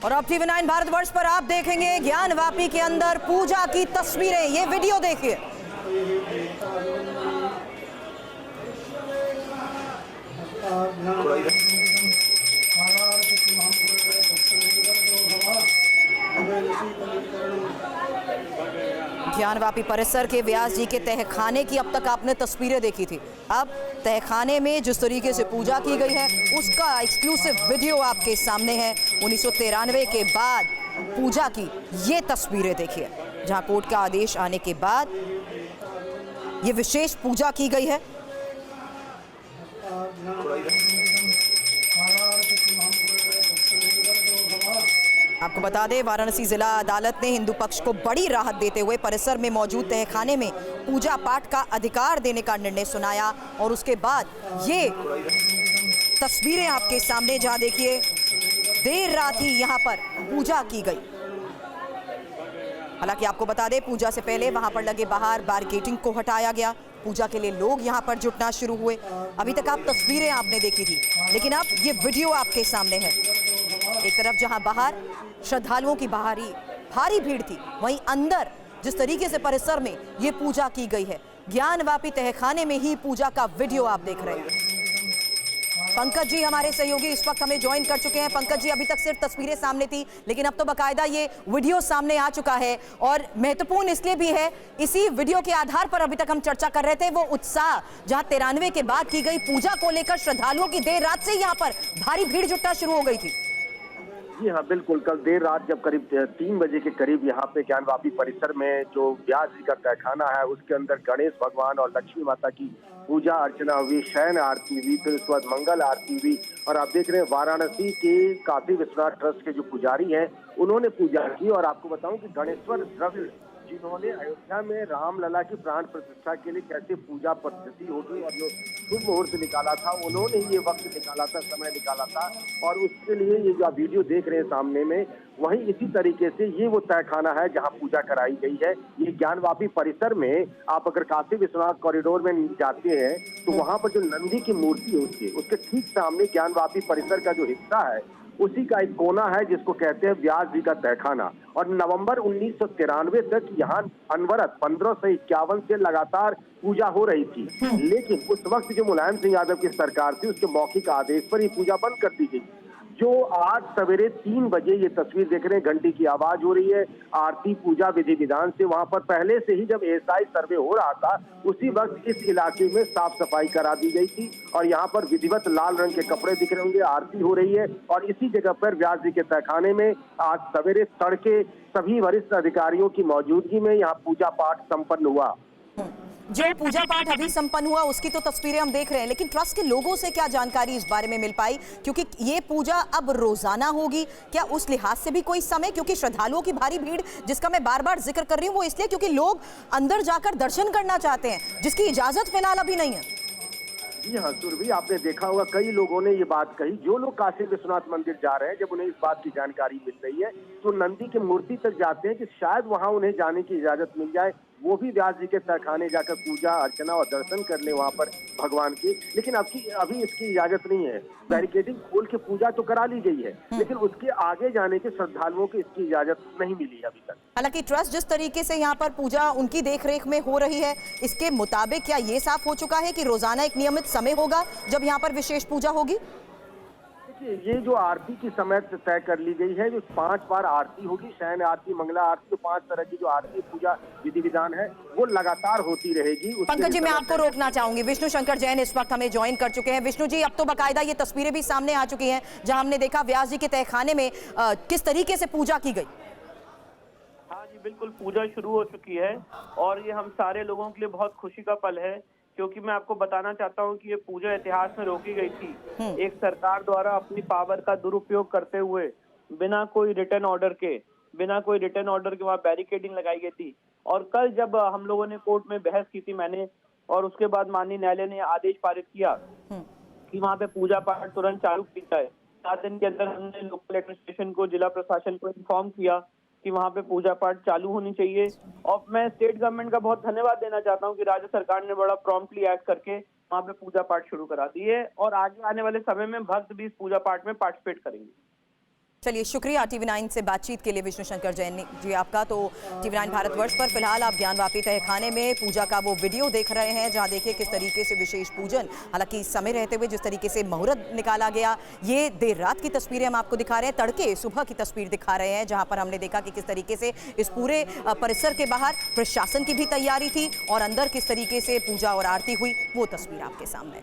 और अब TV9 भारतवर्ष पर आप देखेंगे ज्ञानवापी के अंदर पूजा की तस्वीरें। ये वीडियो देखिए। ज्ञानवापी परिसर के व्यास जी के तहखाने की अब तक आपने तस्वीरें देखी थी। अब तहखाने में जिस तरीके से पूजा की गई है उसका एक्सक्लूसिव वीडियो आपके सामने है। 1993 के बाद पूजा की ये तस्वीरें देखिए, जहां कोर्ट का आदेश आने के बाद ये विशेष पूजा की गई है। आपको बता दें, वाराणसी जिला अदालत ने हिंदू पक्ष को बड़ी राहत देते हुए परिसर में मौजूद तहखाने में पूजा पाठ का अधिकार देने का निर्णय सुनाया। और उसके बाद ये तस्वीरें आपके सामने, जहां देखिए देर रात ही यहां पर पूजा की गई। हालांकि आपको बता दें, पूजा से पहले वहां पर लगे बाहर बैरिकेडिंग को हटाया गया। पूजा के लिए लोग यहां पर जुटना शुरू हुए। अभी तक आप तस्वीरें आपने देखी थी, लेकिन अब ये वीडियो आपके सामने है। एक तरफ जहां बाहर श्रद्धालुओं की भारी भीड़ थी, वहीं अंदर जिस तरीके से परिसर में ये पूजा की गई है, ज्ञानवापी तहखाने में ही पूजा का वीडियो आप देख रहे हैं। पंकज जी हमारे सहयोगी इस वक्त हमें ज्वाइन कर चुके हैं। पंकज जी, अभी तक सिर्फ तस्वीरें सामने थी, लेकिन अब तो बाकायदा ये वीडियो सामने आ चुका है। और महत्वपूर्ण इसलिए भी है, इसी वीडियो के आधार पर अभी तक हम चर्चा कर रहे थे, वो उत्साह जहां 93 के बाद की गई पूजा को लेकर श्रद्धालुओं की देर रात से यहाँ पर भारी भीड़ जुटना शुरू हो गई थी। जी हाँ, बिल्कुल। कल देर रात जब करीब 3 बजे के करीब यहाँ पे ज्ञानवापी परिसर में जो व्यास जी का तहखाना है उसके अंदर गणेश भगवान और लक्ष्मी माता की पूजा अर्चना हुई, शयन आरती हुई, फिर उसके बाद मंगल आरती हुई। और आप देख रहे हैं वाराणसी के काशी विश्वनाथ ट्रस्ट के जो पुजारी हैं उन्होंने पूजा की। और आपको बताऊं कि गणेश्वर द्रविड़, जिन्होंने अयोध्या में रामलला की प्राण प्रतिष्ठा के लिए कैसे पूजा पद्धति होगी और जो शुभ मुहूर्त निकाला था, उन्होंने ये वक्त निकाला था, समय निकाला था। और उसके लिए ये जो आप वीडियो देख रहे हैं सामने में, वहीं इसी तरीके से ये वो तहखाना है जहां पूजा कराई गई है। ये ज्ञानवापी परिसर में आप अगर काशी विश्वनाथ कॉरिडोर में जाते हैं तो वहां पर जो नंदी की मूर्ति है उसके ठीक सामने ज्ञानवापी परिसर का जो हिस्सा है उसी का एक कोना है जिसको कहते हैं व्यास जी का तहखाना। और नवंबर 1993 तक यहाँ अनवरत 1551 से लगातार पूजा हो रही थी। लेकिन उस वक्त जो मुलायम सिंह यादव की सरकार थी, उसके मौखिक आदेश पर ये पूजा बंद कर दी गई। जो आज सवेरे 3 बजे ये तस्वीर देख रहे हैं, घंटी की आवाज हो रही है, आरती पूजा विधि विधान से वहां पर पहले से ही जब एएसआई सर्वे हो रहा था उसी वक्त इस इलाके में साफ सफाई करा दी गई थी। और यहाँ पर विधिवत लाल रंग के कपड़े दिख रहे होंगे, आरती हो रही है। और इसी जगह पर व्यास जी के तहखाने में आज सवेरे तड़के सभी वरिष्ठ अधिकारियों की मौजूदगी में यहाँ पूजा पाठ संपन्न हुआ। जो पूजा पाठ अभी संपन्न हुआ उसकी तो तस्वीरें हम देख रहे हैं, लेकिन ट्रस्ट के लोगों से क्या जानकारी इस बारे में मिल पाई? क्योंकि ये पूजा अब रोजाना होगी, क्या उस लिहाज से भी कोई समय? क्योंकि श्रद्धालुओं की भारी भीड़ जिसका मैं बार बार जिक्र कर रही हूँ वो इसलिए क्योंकि लोग अंदर जाकर दर्शन करना चाहते हैं, जिसकी इजाजत फिलहाल अभी नहीं है। जी हाँ सुरभि, आपने देखा होगा कई लोगों ने ये बात कही, जो लोग काशी विश्वनाथ मंदिर जा रहे हैं, जब उन्हें इस बात की जानकारी मिल रही है तो नंदी की मूर्ति तक जाते हैं कि शायद वहां उन्हें जाने की इजाजत मिल जाए, वो भी व्यास जी के तहखाने जाकर पूजा अर्चना और दर्शन कर ले वहां पर भगवान की। लेकिन अभी इसकी इजाजत नहीं है। बैरिकेडिंग खोल के पूजा तो करा ली गई है, लेकिन उसके आगे जाने के श्रद्धालुओं को इसकी इजाजत नहीं मिली अभी तक। हालांकि ट्रस्ट जिस तरीके से यहाँ पर पूजा उनकी देखरेख में हो रही है, इसके मुताबिक क्या ये साफ हो चुका है कि रोजाना एक नियमित समय होगा जब यहाँ पर विशेष पूजा होगी? ये जो आरती की समय तय कर ली गई है, जो 5 बार आरती होगी, शयन आरती, मंगला आरती, 5 तरह की जो आरती पूजा विधि विधान है वो लगातार होती रहेगी। पंकज जी, मैं आपको रोकना चाहूंगी। विष्णु शंकर जैन इस वक्त हमें ज्वाइन कर चुके हैं। विष्णु जी, अब तो बाकायदा ये तस्वीरें भी सामने आ चुकी हैं जहां हमने देखा व्यास जी के तहखाने में किस तरीके से पूजा की गई। हाँ जी, बिल्कुल पूजा शुरू हो चुकी है और ये हम सारे लोगों के लिए बहुत खुशी का पल है, क्योंकि मैं आपको बताना चाहता हूं कि ये पूजा इतिहास में रोकी गई थी एक सरकार द्वारा अपनी पावर का दुरुपयोग करते हुए। बिना कोई रिटर्न ऑर्डर के वहाँ बैरिकेडिंग लगाई गई थी। और कल जब हम लोगों ने कोर्ट में बहस की थी मैंने, और उसके बाद माननीय न्यायालय ने आदेश पारित किया कि वहाँ पे पूजा पाठ तुरंत चालू की जाए। 7 दिन के अंदर हमने लोकल एडमिनिस्ट्रेशन को, जिला प्रशासन को इन्फॉर्म किया कि वहाँ पे पूजा पाठ चालू होनी चाहिए। और मैं स्टेट गवर्नमेंट का बहुत धन्यवाद देना चाहता हूँ कि राज्य सरकार ने बड़ा प्रॉम्प्टली एक्ट करके वहाँ पे पूजा पाठ शुरू करा दी है और आगे आने वाले समय में भक्त भी इस पूजा पाठ में पार्टिसिपेट करेंगे। चलिए, शुक्रिया TV9 से बातचीत के लिए विष्णु शंकर जैन जी आपका। तो TV9 भारतवर्ष पर फिलहाल आप ज्ञानवापी तहखाने में पूजा का वो वीडियो देख रहे हैं, जहां देखिए किस तरीके से विशेष पूजन, हालांकि समय रहते हुए जिस तरीके से मुहूर्त निकाला गया। ये देर रात की तस्वीरें हम आपको दिखा रहे हैं, तड़के सुबह की तस्वीर दिखा रहे हैं, जहां पर हमने देखा कि किस तरीके से इस पूरे परिसर के बाहर प्रशासन की भी तैयारी थी और अंदर किस तरीके से पूजा और आरती हुई, वो तस्वीर आपके सामने।